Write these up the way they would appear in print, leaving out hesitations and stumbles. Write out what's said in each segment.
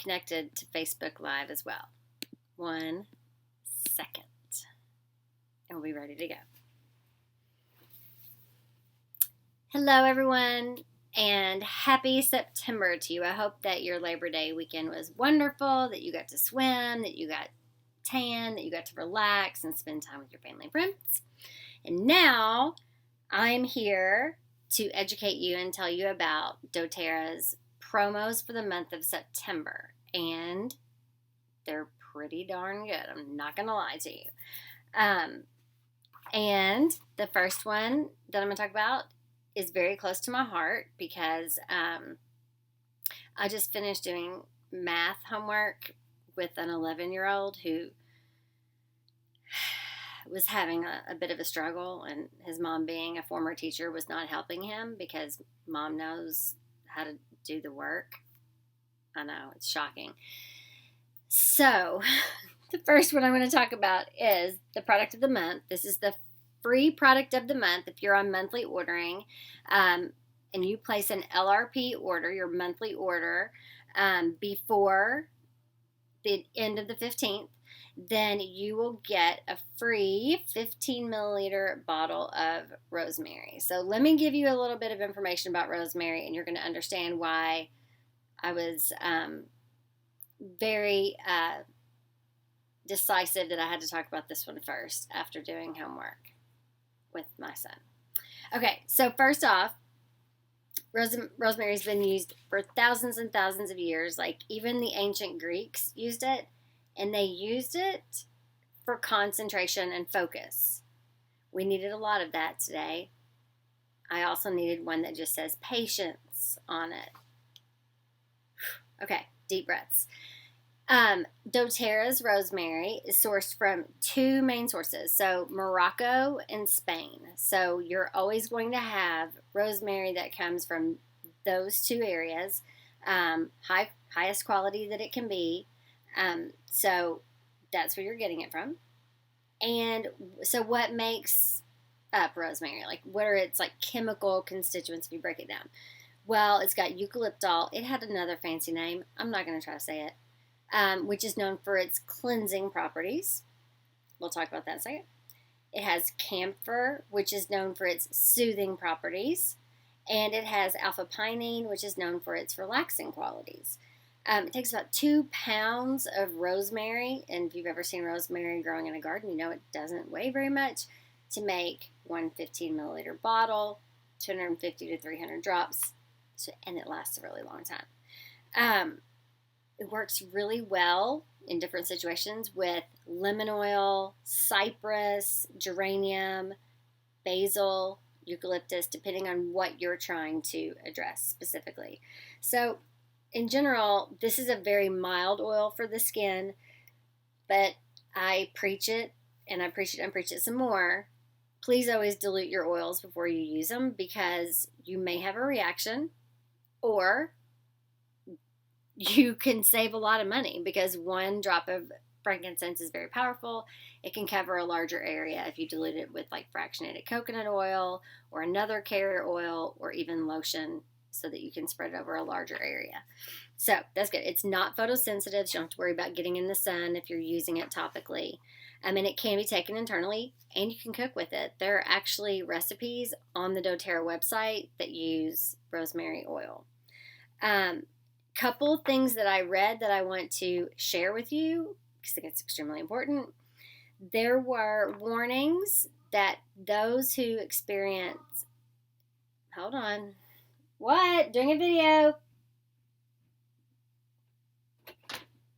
connected to Facebook Live as well. 1 second. And we'll be ready to go. Hello, everyone, and happy September to you. I hope that your Labor Day weekend was wonderful, that you got to swim, that you got tan, that you got to relax and spend time with your family and friends. And now I'm here to educate you and tell you about doTERRA's promos for the month of September. And they're pretty darn good. I'm not going to lie to you. And the first one that I'm going to talk about is very close to my heart because I just finished doing math homework with an 11-year-old who was having a bit of a struggle, and his mom, being a former teacher, was not helping him because mom knows how to do the work. I know, it's shocking. So the first one I'm going to talk about is the product of the month. This is the free product of the month if you're on monthly ordering, and you place an LRP order, your monthly order, before the end of the 15th, then you will get a free 15 milliliter bottle of rosemary. So let me give you a little bit of information about rosemary, and you're going to understand why I was very decisive that I had to talk about this one first after doing homework with my son. Okay, so first off, rosemary's been used for thousands and thousands of years. Like, even the ancient Greeks used it, and they used it for concentration and focus. We needed a lot of that today. I also needed one that just says patience on it. Okay, deep breaths. doTERRA's rosemary is sourced from two main sources, so Morocco and Spain. So you're always going to have rosemary that comes from those two areas, highest quality that it can be. So that's where you're getting it from. And so what makes up rosemary? Like, what are its chemical constituents if you break it down? Well, it's got eucalyptol. It had another fancy name. I'm not going to try to say it. Which is known for its cleansing properties. We'll talk about that in a second. It has camphor, which is known for its soothing properties. And it has alpha-pinene, which is known for its relaxing qualities. It takes about 2 pounds of rosemary, and if you've ever seen rosemary growing in a garden, you know it doesn't weigh very much, to make one 15 milliliter bottle, 250 to 300 drops, and it lasts a really long time. It works really well in different situations with lemon oil, cypress, geranium, basil, eucalyptus, depending on what you're trying to address specifically. So, in general, this is a very mild oil for the skin, but I preach it, and I preach it and preach it some more. Please always dilute your oils before you use them, because you may have a reaction, or you can save a lot of money, because one drop of frankincense is very powerful. It can cover a larger area if you dilute it with fractionated coconut oil or another carrier oil or even lotion, so that you can spread it over a larger area. So that's good. It's not photosensitive, so you don't have to worry about getting in the sun if you're using it topically. And it can be taken internally, and you can cook with it. There are actually recipes on the doTERRA website that use rosemary oil. Couple things that I read that I want to share with you, because I think it's extremely important. There were warnings that those who experience... Hold on. What? Doing a video.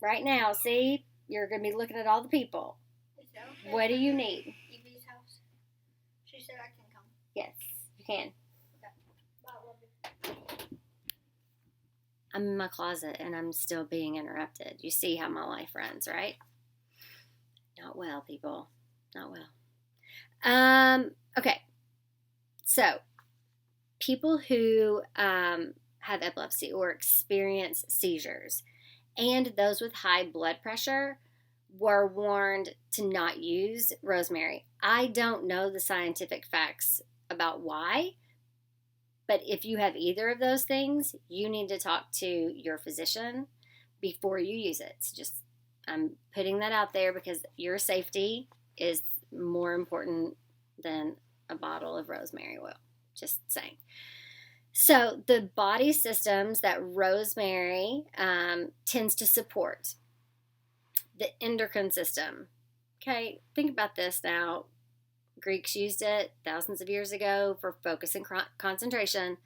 Right now, see? You're going to be looking at all the people. Is that okay? What do you need? Evie's house. She said I can come. Yes, you can. Okay. Bye, love you. I'm in my closet and I'm still being interrupted. You see how my life runs, right? Not well, people. Not well. Okay. So, people who have epilepsy or experience seizures, and those with high blood pressure, were warned to not use rosemary. I don't know the scientific facts about why, but if you have either of those things, you need to talk to your physician, before you use it. So just, I'm putting that out there because your safety is more important than a bottle of rosemary oil. Just saying. So the body systems that rosemary tends to support, the endocrine system. Okay, think about this now. Greeks used it thousands of years ago for focus and concentration.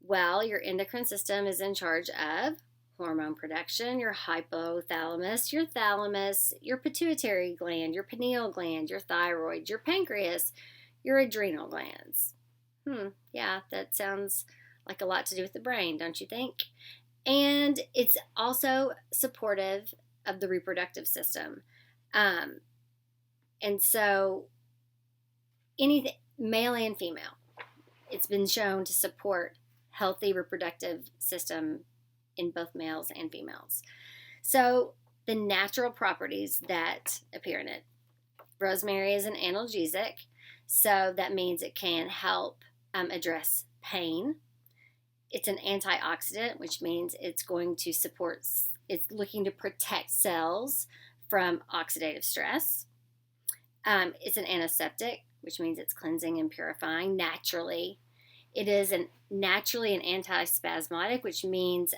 Well, your endocrine system is in charge of hormone production, your hypothalamus, your thalamus, your pituitary gland, your pineal gland, your thyroid, your pancreas, your adrenal glands. Yeah, that sounds like a lot to do with the brain, don't you think? And it's also supportive of the reproductive system. And so anything, male and female, it's been shown to support healthy reproductive system in both males and females. So the natural properties that appear in it. Rosemary is an analgesic, so that means it can help address pain. It's an antioxidant, which means it's going to support, it's looking to protect cells from oxidative stress. It's an antiseptic, which means it's cleansing and purifying naturally. It is naturally an antispasmodic, which means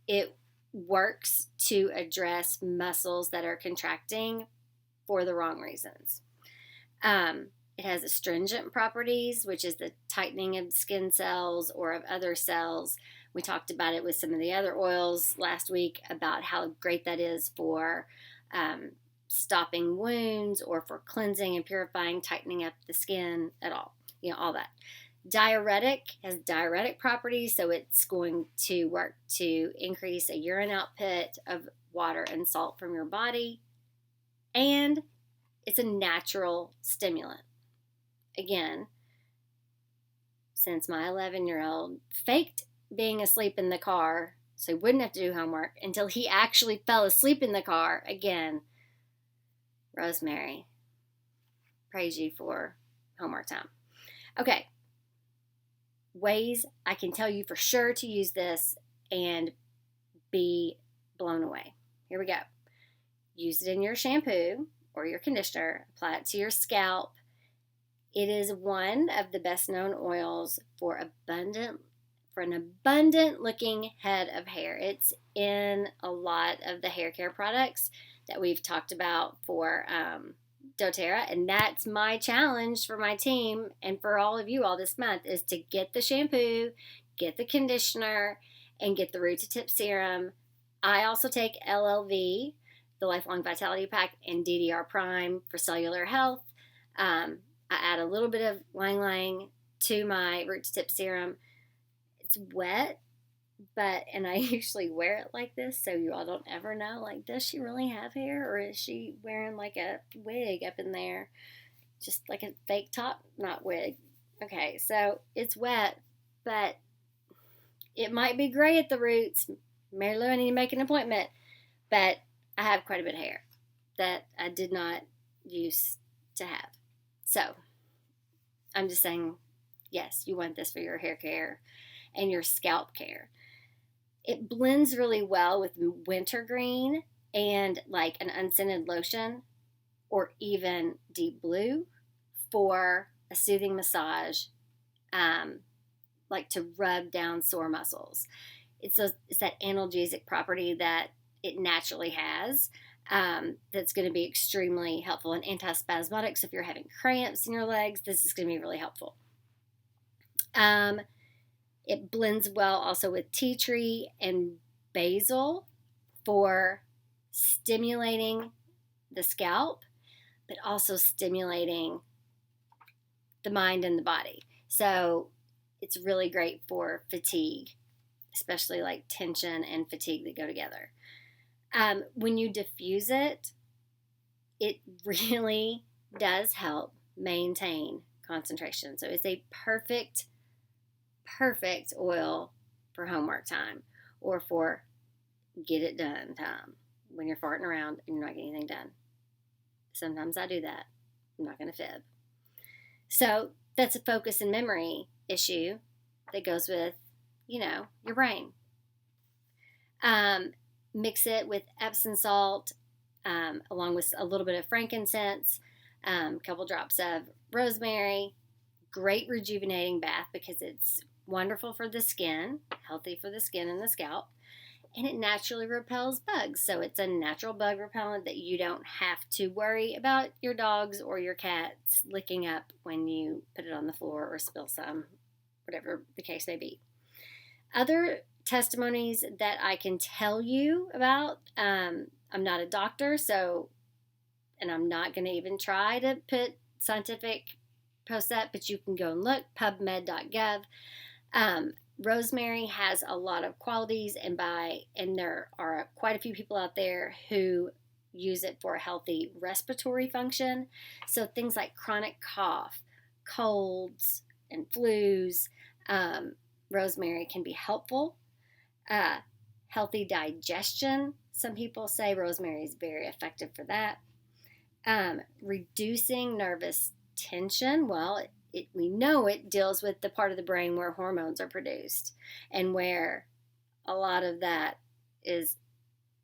it works to address muscles that are contracting for the wrong reasons. It has astringent properties, which is the tightening of skin cells or of other cells. We talked about it with some of the other oils last week about how great that is for stopping wounds or for cleansing and purifying, tightening up the skin at all, all that. Diuretic has diuretic properties, so it's going to work to increase a urine output of water and salt from your body. And it's a natural stimulant. Again, since my 11-year-old faked being asleep in the car so he wouldn't have to do homework until he actually fell asleep in the car, again, rosemary, praise you for homework time. Okay, ways I can tell you for sure to use this and be blown away. Here we go. Use it in your shampoo or your conditioner. Apply it to your scalp. It is one of the best known oils for an abundant looking head of hair. It's in a lot of the hair care products that we've talked about for doTERRA, and that's my challenge for my team and for all of you all this month is to get the shampoo, get the conditioner, and get the root to tip serum. I also take LLV, the Lifelong Vitality Pack, and DDR Prime for cellular health. I add a little bit of Lang Lang to my root to tip serum. It's wet, and I usually wear it like this, so you all don't ever know, like, does she really have hair, or is she wearing like a wig up in there, just like a fake top, not wig. Okay, so it's wet, but it might be gray at the roots. Mary Lou, I need to make an appointment, but I have quite a bit of hair that I did not used to have. So I'm just saying, yes, you want this for your hair care and your scalp care. It blends really well with wintergreen and like an unscented lotion or even deep blue for a soothing massage, like to rub down sore muscles. It's that analgesic property that it naturally has, that's going to be extremely helpful, and antispasmodic. So if you're having cramps in your legs, this is going to be really helpful. It blends well also with tea tree and basil for stimulating the scalp, but also stimulating the mind and the body. So it's really great for fatigue, especially like tension and fatigue that go together. When you diffuse it, it really does help maintain concentration. So it's a perfect oil for homework time or for get it done time when you're farting around and you're not getting anything done. Sometimes I do that. I'm not going to fib. So that's a focus and memory issue that goes with, your brain. Mix it with Epsom salt, along with a little bit of frankincense, a couple drops of rosemary. Great rejuvenating bath because it's wonderful for the skin, healthy for the skin and the scalp, and it naturally repels bugs. So it's a natural bug repellent that you don't have to worry about your dogs or your cats licking up when you put it on the floor or spill some, whatever the case may be. Other testimonies that I can tell you about, I'm not a doctor, and I'm not going to even try to put scientific posts up, but you can go and look, pubmed.gov. Rosemary has a lot of qualities, and there are quite a few people out there who use it for a healthy respiratory function. So things like chronic cough, colds, and flus, rosemary can be helpful. Healthy digestion. Some people say rosemary is very effective for that. Reducing nervous tension. Well, we know it deals with the part of the brain where hormones are produced and where a lot of that is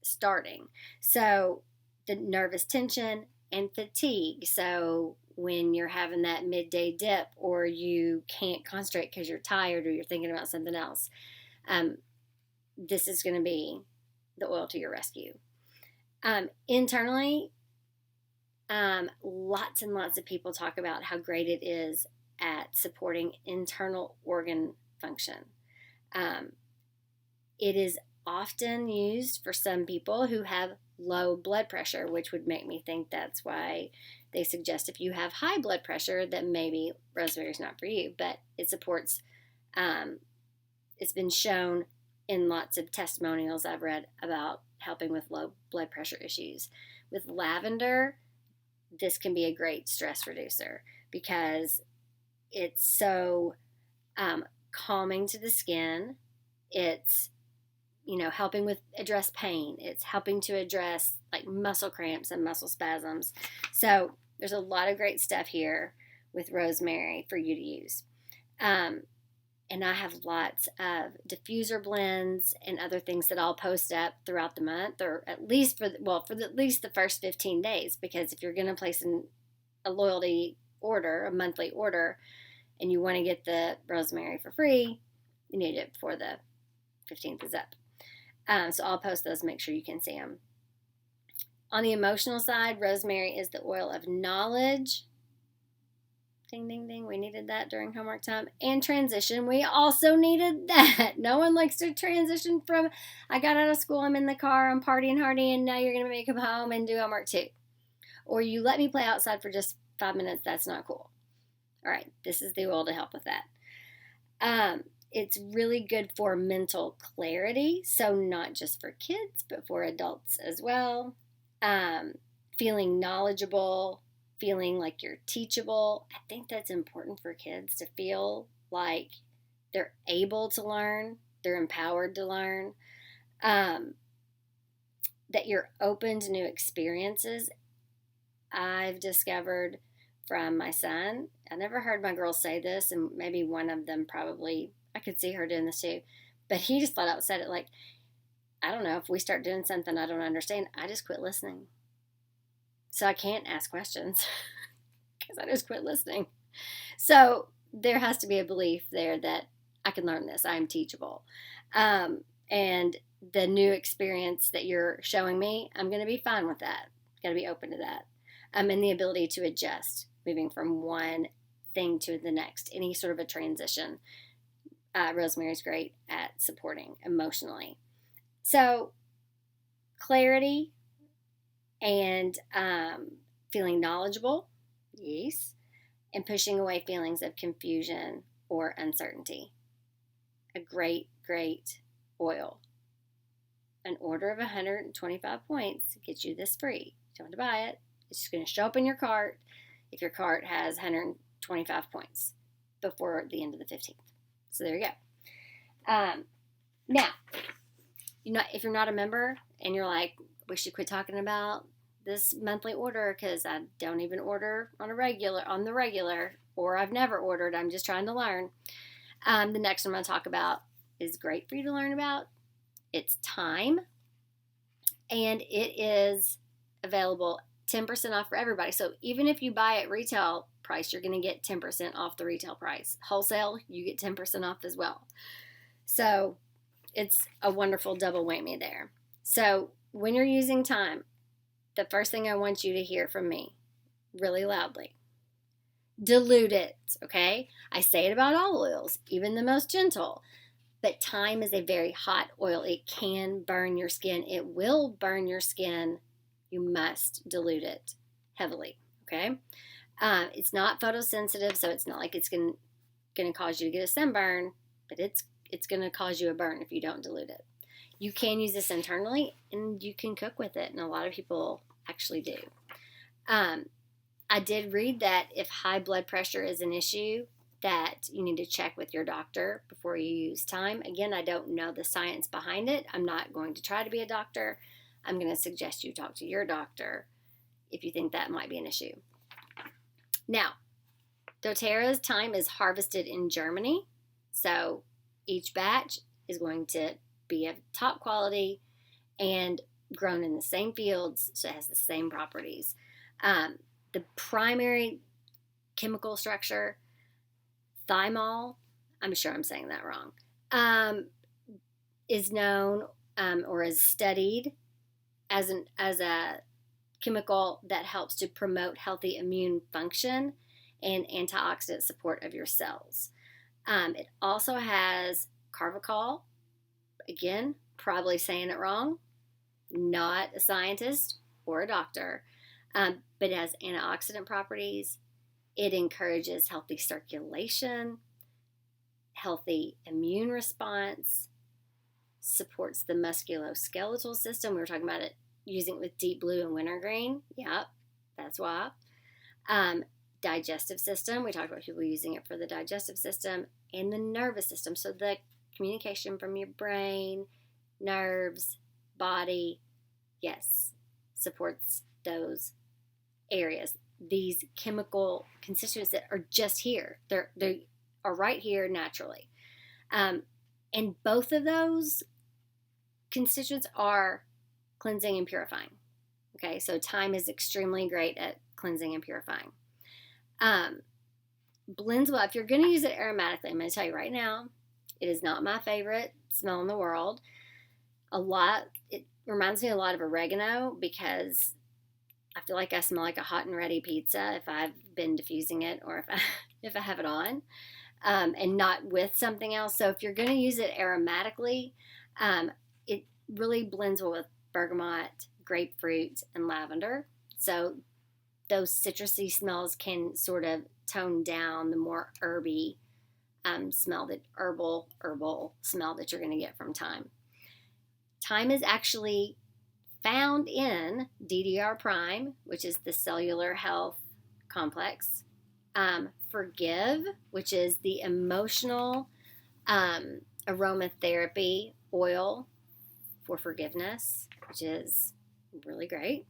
starting. So the nervous tension and fatigue. So when you're having that midday dip or you can't concentrate because you're tired or you're thinking about something else, this is going to be the oil to your rescue. Internally, lots and lots of people talk about how great it is at supporting internal organ function. It is often used for some people who have low blood pressure, which would make me think that's why they suggest if you have high blood pressure that maybe rosemary is not for you. But it supports, it's been shown in lots of testimonials I've read about helping with low blood pressure issues. With lavender, this can be a great stress reducer because it's so calming to the skin. It's, helping with address pain. It's helping to address like muscle cramps and muscle spasms. So there's a lot of great stuff here with rosemary for you to use. And I have lots of diffuser blends and other things that I'll post up throughout the month, or at least at least the first 15 days, because if you're going to place a loyalty order, a monthly order, and you want to get the rosemary for free, you need it before the 15th is up. So I'll post those, make sure you can see them. On the emotional side, rosemary is the oil of knowledge. Ding, ding, ding. We needed that during homework time. And transition. We also needed that. No one likes to transition from, I got out of school, I'm in the car, I'm partying hardy, and now you're going to make me come home and do homework too. Or you let me play outside for just 5 minutes. That's not cool. All right. This is the oil to help with that. It's really good for mental clarity. So not just for kids, but for adults as well. Feeling knowledgeable, feeling like you're teachable. I think that's important for kids to feel like they're able to learn, they're empowered to learn, that you're open to new experiences. I've discovered from my son, I never heard my girls say this, and maybe one of them probably, I could see her doing this too, but he just flat out said it like, I don't know, if we start doing something I don't understand, I just quit listening. So I can't ask questions because I just quit listening. So there has to be a belief there that I can learn this. I'm teachable. And the new experience that you're showing me, I'm going to be fine with that. Got to be open to that. And the ability to adjust, moving from one thing to the next, any sort of a transition. Rosemary is great at supporting emotionally. So clarity and feeling knowledgeable, yes, and pushing away feelings of confusion or uncertainty. A great, great oil. An order of 125 points gets you this free. You don't have to buy it. It's just going to show up in your cart if your cart has 125 points before the end of the 15th. So there you go. Now, if you're not a member and you're like, we should quit talking about this monthly order because I don't even order on the regular, or I've never ordered, I'm just trying to learn. The next one I'm going to talk about is great for you to learn about. It's thyme. and it is available 10% off for everybody. So even if you buy at retail price, you're going to get 10% off the retail price. Wholesale, you get 10% off as well. So it's a wonderful double whammy there. So when you're using thyme, the first thing I want you to hear from me really loudly, dilute it, okay? I say it about all oils, even the most gentle. But thyme is a very hot oil. It can burn your skin. It will burn your skin. You must dilute it heavily, okay? It's not photosensitive, so it's not like it's going to cause you to get a sunburn, but it's going to cause you a burn if you don't dilute it. You can use this internally, and you can cook with it, and a lot of people actually do. I did read that if high blood pressure is an issue, that you need to check with your doctor before you use thyme. Again, I don't know the science behind it. I'm not going to try to be a doctor. I'm going to suggest you talk to your doctor if you think that might be an issue. Now, doTERRA's thyme is harvested in Germany, so each batch is going to be of top quality and grown in the same fields, so it has the same properties. The primary chemical structure, thymol, I'm sure I'm saying that wrong, is known or is studied as a chemical that helps to promote healthy immune function and antioxidant support of your cells. It also has carvacol, again, probably saying it wrong, not a scientist or a doctor, but it has antioxidant properties. It encourages healthy circulation, healthy immune response, supports the musculoskeletal system. We were talking about it, using it with deep blue and wintergreen. Yep, that's why. Digestive system. We talked about people using it for the digestive system and the nervous system. So the communication from your brain, nerves, body, yes, supports those areas. These chemical constituents that are just here. They are right here naturally. And both of those constituents are cleansing and purifying. Okay, so thyme is extremely great at cleansing and purifying. Blends well. If you're going to use it aromatically, I'm going to tell you right now, it is not my favorite smell in the world. It reminds me a lot of oregano because I feel like I smell like a hot and ready pizza if I've been diffusing it or if I have it on, and not with something else. So if you're going to use it aromatically, it really blends well with bergamot, grapefruit, and lavender. So those citrusy smells can sort of tone down the more herby smell, the herbal smell that you're going to get from thyme. Thyme is actually found in DDR prime, which is the cellular health complex. Forgive, which is the emotional aromatherapy oil for forgiveness, which is really great.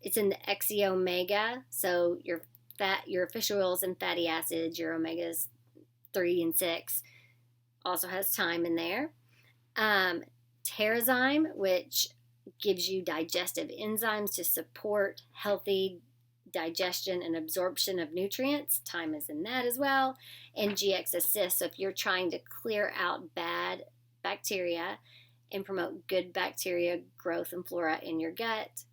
It's in the XE omega, so your fish oils and fatty acids, your omegas 3 and 6, also has thyme in there. Terrazyme, which gives you digestive enzymes to support healthy digestion and absorption of nutrients. Thyme is in that as well. And GX Assist, so if you're trying to clear out bad bacteria and promote good bacteria growth and flora in your gut,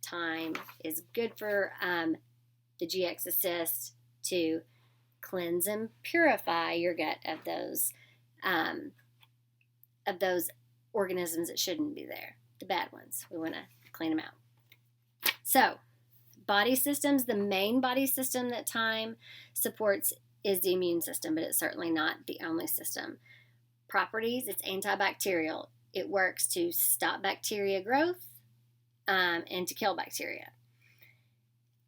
thyme is good for the GX Assist to cleanse and purify your gut of those organisms that shouldn't be there, the bad ones. We want to clean them out. So, body systems, the main body system that thyme supports is the immune system, but it's certainly not the only system. Properties, it's antibacterial. It works to stop bacteria growth and to kill bacteria.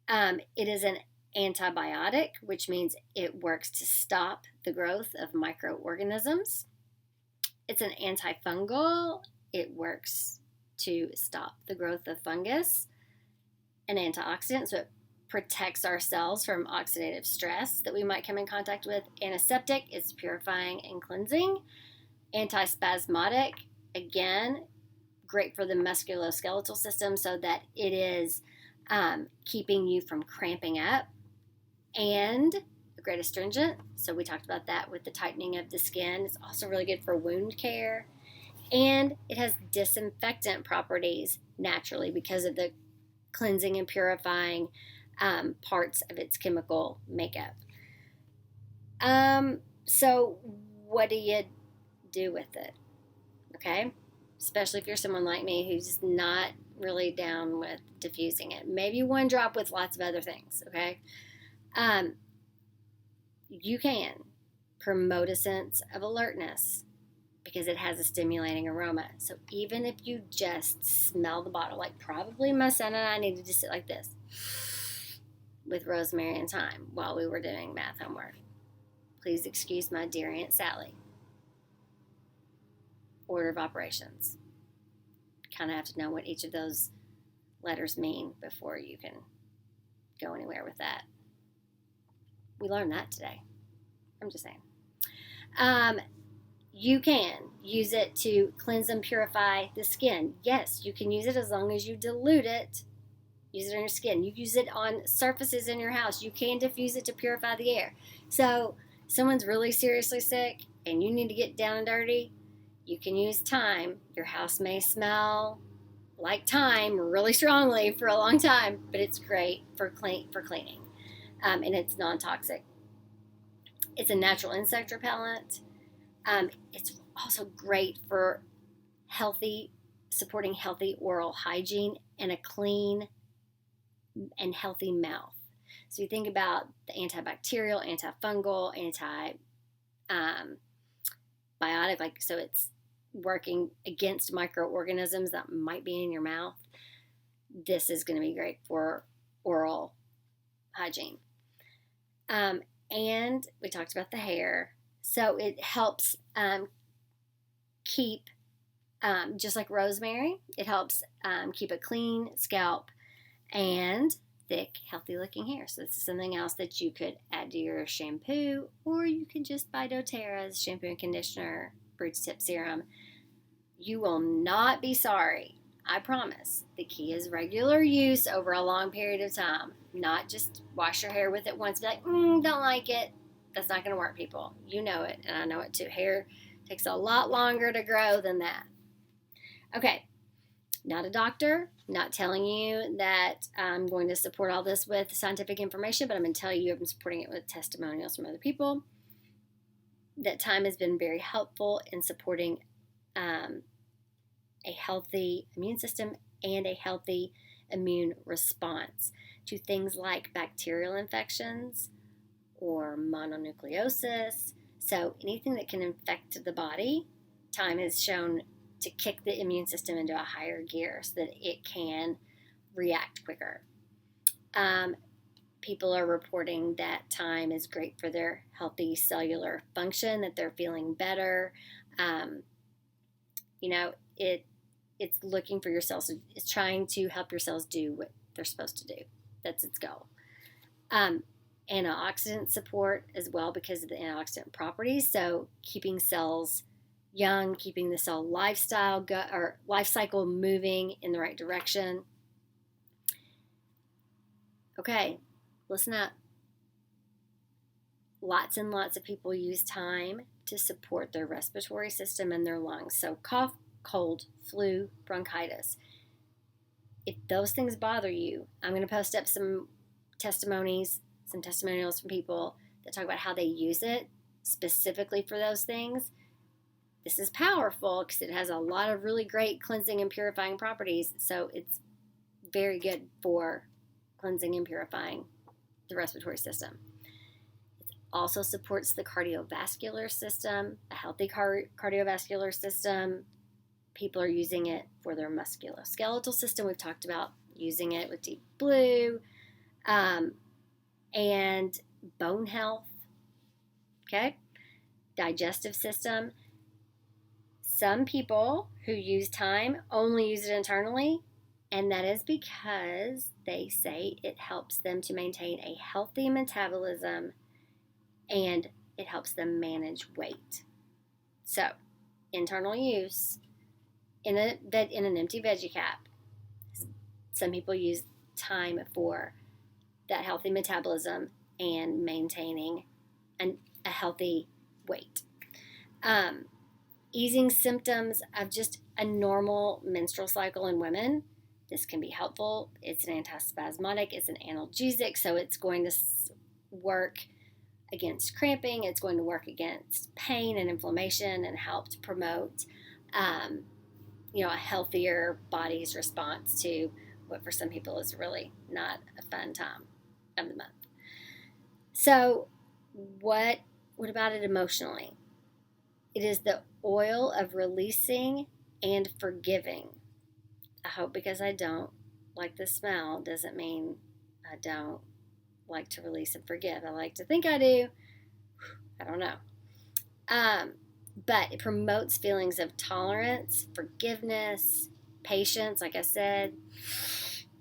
It is an antibiotic, which means it works to stop the growth of microorganisms. It's an antifungal. It works to stop the growth of fungus. An antioxidant, so it protects our cells from oxidative stress that we might come in contact with. Antiseptic, it's purifying and cleansing. Antispasmodic, again, great for the musculoskeletal system so that it is keeping you from cramping up, and a great astringent. So we talked about that with the tightening of the skin. It's also really good for wound care. And it has disinfectant properties naturally because of the cleansing and purifying parts of its chemical makeup. So what do you do with it? Okay? Especially if you're someone like me who's not really down with diffusing it. Maybe one drop with lots of other things, okay? You can promote a sense of alertness because it has a stimulating aroma. So even if you just smell the bottle, like probably my son and I needed to sit like this with rosemary and thyme while we were doing math homework. Please excuse my dear Aunt Sally. Order of operations. Kind of have to know what each of those letters mean before you can go anywhere with that. We learned that today. I'm just saying. You can use it to cleanse and purify the skin. Yes, you can use it as long as you dilute it. Use it on your skin. You use it on surfaces in your house. You can diffuse it to purify the air. So, someone's really seriously sick and you need to get down and dirty, you can use thyme. Your house may smell like thyme really strongly for a long time, but it's great for cleaning. And it's non-toxic. It's a natural insect repellent. It's also great for supporting healthy oral hygiene and a clean and healthy mouth. So you think about the antibacterial, antifungal, antibiotic, like, so it's working against microorganisms that might be in your mouth. This is going to be great for oral hygiene. And we talked about the hair. So it helps keep, just like rosemary, it helps keep a clean scalp and thick, healthy-looking hair. So this is something else that you could add to your shampoo, or you could just buy doTERRA's shampoo and conditioner, Brute's Tip Serum. You will not be sorry. I promise. The key is regular use over a long period of time, not just wash your hair with it once and be like, don't like it. That's not going to work, people. You know it, and I know it too. Hair takes a lot longer to grow than that. Okay, not a doctor, not telling you that I'm going to support all this with scientific information, but I'm going to tell you I'm supporting it with testimonials from other people. That thyme has been very helpful in supporting a healthy immune system and a healthy immune response to things like bacterial infections or mononucleosis. So anything that can infect the body, thyme is shown to kick the immune system into a higher gear so that it can react quicker. People are reporting that thyme is great for their healthy cellular function, that they're feeling better. It's looking for your cells. It's trying to help your cells do what they're supposed to do. That's its goal. Antioxidant support as well because of the antioxidant properties. So keeping cells young, keeping the cell life cycle moving in the right direction. Okay, listen up. Lots and lots of people use thyme to support their respiratory system and their lungs. So cough, cold, flu, bronchitis. If those things bother you, I'm going to post up some testimonials from people that talk about how they use it specifically for those things. This is powerful because it has a lot of really great cleansing and purifying properties. So it's very good for cleansing and purifying the respiratory system. It also supports the cardiovascular system, a healthy cardiovascular system. People are using it for their musculoskeletal system. We've talked about using it with Deep Blue and bone health. Okay, digestive system. Some people who use thyme only use it internally, and that is because they say it helps them to maintain a healthy metabolism and it helps them manage weight. So, internal use in an empty veggie cap. Some people use thyme for that healthy metabolism and maintaining a healthy weight. Easing symptoms of just a normal menstrual cycle in women. This can be helpful. It's an antispasmodic, it's an analgesic, so it's going to work against cramping, it's going to work against pain and inflammation and help to promote a healthier body's response to what for some people is really not a fun time of the month. So what about it emotionally? It is the oil of releasing and forgiving. I hope because I don't like the smell doesn't mean I don't like to release and forgive. I like to think I do. I don't know. But it promotes feelings of tolerance, forgiveness, patience. Like I said,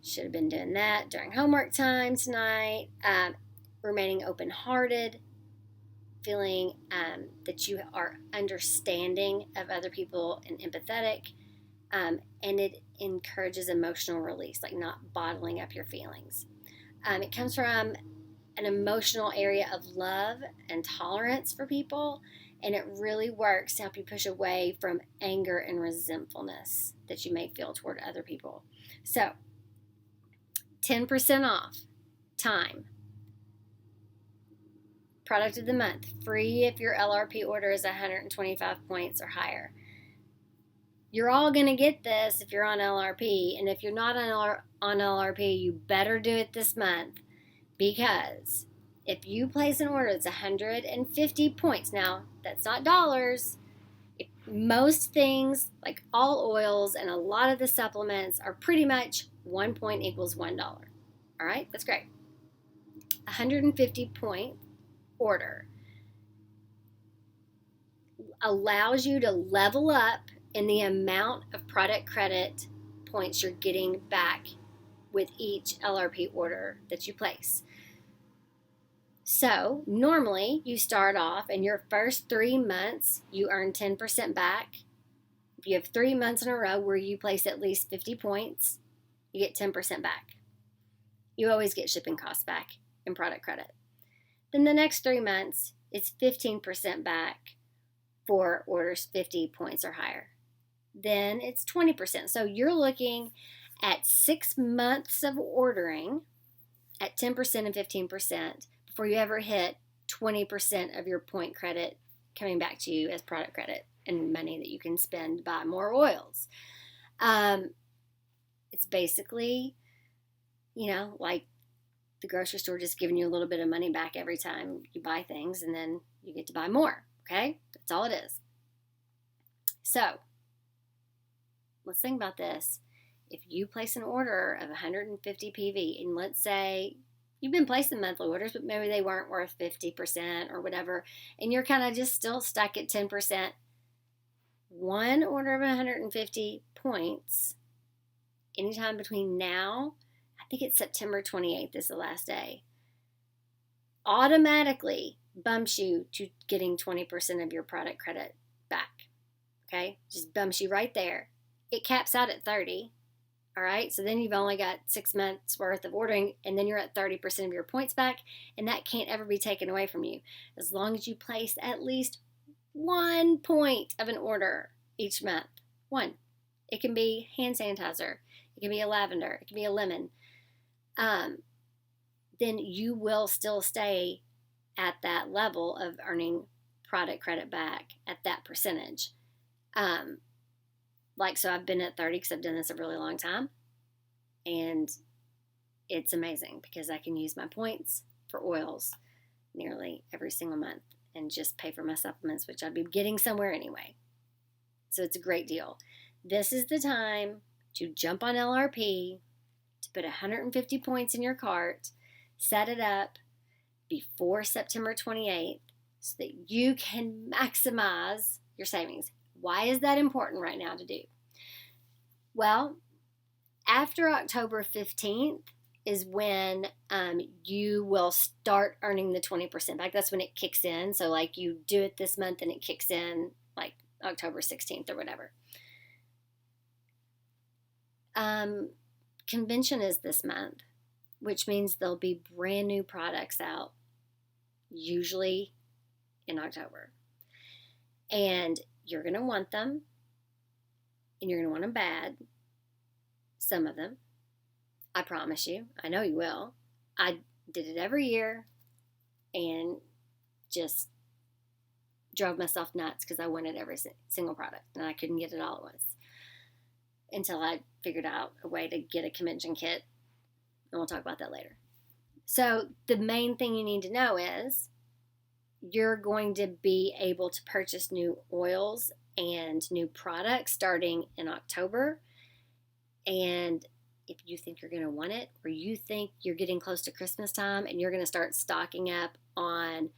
should have been doing that during homework time tonight. Remaining open-hearted, feeling that you are understanding of other people and empathetic. And it encourages emotional release, like not bottling up your feelings. It comes from an emotional area of love and tolerance for people, and it really works to help you push away from anger and resentfulness that you may feel toward other people. So, 10% off, time. Product of the month, free if your LRP order is 125 points or higher. You're all going to get this if you're on LRP, and if you're not on LRP, you better do it this month, because if you place an order that's 150 points, now that's not dollars. Most things, like all oils and a lot of the supplements, are pretty much 1 point equals $1. All right, that's great. 150 point order allows you to level up in the amount of product credit points you're getting back with each LRP order that you place. So normally you start off in your first 3 months, you earn 10% back. If you have 3 months in a row where you place at least 50 points, you get 10% back. You always get shipping costs back in product credit. Then the next 3 months, it's 15% back for orders 50 points or higher. Then it's 20%. So you're looking at 6 months of ordering at 10% and 15% before you ever hit 20% of your point credit coming back to you as product credit and money that you can spend to buy more oils. It's basically, like the grocery store just giving you a little bit of money back every time you buy things, and then you get to buy more. Okay? That's all it is. So, let's think about this. If you place an order of 150 PV, and let's say you've been placing monthly orders, but maybe they weren't worth 50% or whatever, and you're kind of just still stuck at 10%, one order of 150 points, anytime between now, I think it's September 28th is the last day, automatically bumps you to getting 20% of your product credit back. Okay? Just bumps you right there. It caps out at 30. All right? So then you've only got 6 months worth of ordering, and then you're at 30% of your points back, and that can't ever be taken away from you as long as you place at least 1 point of an order each month. 1. It can be hand sanitizer. It can be a lavender. It can be a lemon. Then you will still stay at that level of earning product credit back at that percentage. So I've been at 30 because I've done this a really long time, and it's amazing because I can use my points for oils nearly every single month and just pay for my supplements, which I'd be getting somewhere anyway. So it's a great deal. This is the time to jump on LRP, to put 150 points in your cart, set it up before September 28th so that you can maximize your savings. Why is that important right now to do? Well, after October 15th is when you will start earning the 20% back. That's when it kicks in. So like you do it this month and it kicks in like October 16th or whatever. Convention is this month, which means there'll be brand new products out, usually in October. And you're going to want them, and you're going to want them bad. Some of them. I promise you. I know you will. I did it every year and just drove myself nuts because I wanted every single product and I couldn't get it all at once until I figured out a way to get a convention kit, and we'll talk about that later. So the main thing you need to know is you're going to be able to purchase new oils and new products starting in October. And if you think you're going to want it, or you think you're getting close to Christmas time and you're going to start stocking up on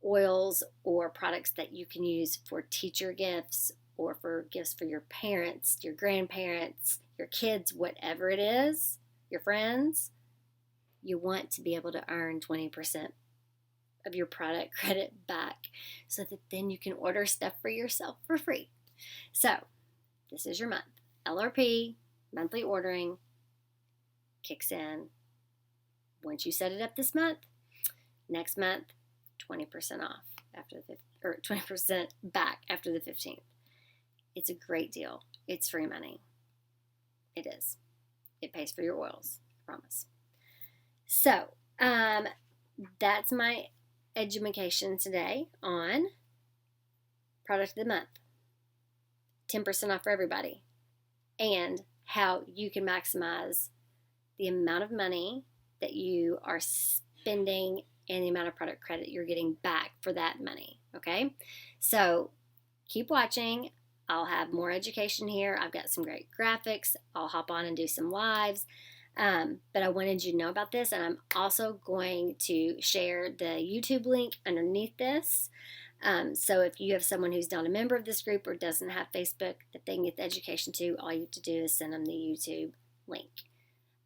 oils or products that you can use for teacher gifts or for gifts for your parents, your grandparents, your kids, whatever it is, your friends, you want to be able to earn 20% of your product credit back so that then you can order stuff for yourself for free. So this is your month. LRP, monthly ordering, kicks in. Once you set it up this month, next month, 20% off after the 20% back after the 15th. It's a great deal. It's free money. It is. It pays for your oils, I promise. So, that's my education today on product of the month. 10% off for everybody. And how you can maximize the amount of money that you are spending and the amount of product credit you're getting back for that money. Okay? So keep watching. I'll have more education here. I've got some great graphics. I'll hop on and do some lives. But I wanted you to know about this, and I'm also going to share the YouTube link underneath this. So if you have someone who's not a member of this group or doesn't have Facebook that they can get the education to, all you have to do is send them the YouTube link.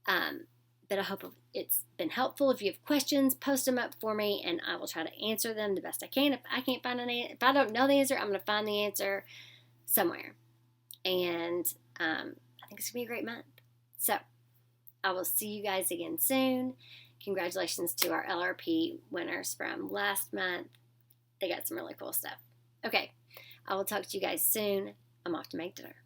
But I hope it's been helpful. If you have questions, post them up for me, and I will try to answer them the best I can. If I can't find if I don't know the answer, I'm going to find the answer somewhere. And I think it's going to be a great month. So I will see you guys again soon. Congratulations to our LRP winners from last month. They got some really cool stuff. Okay, I will talk to you guys soon. I'm off to make dinner.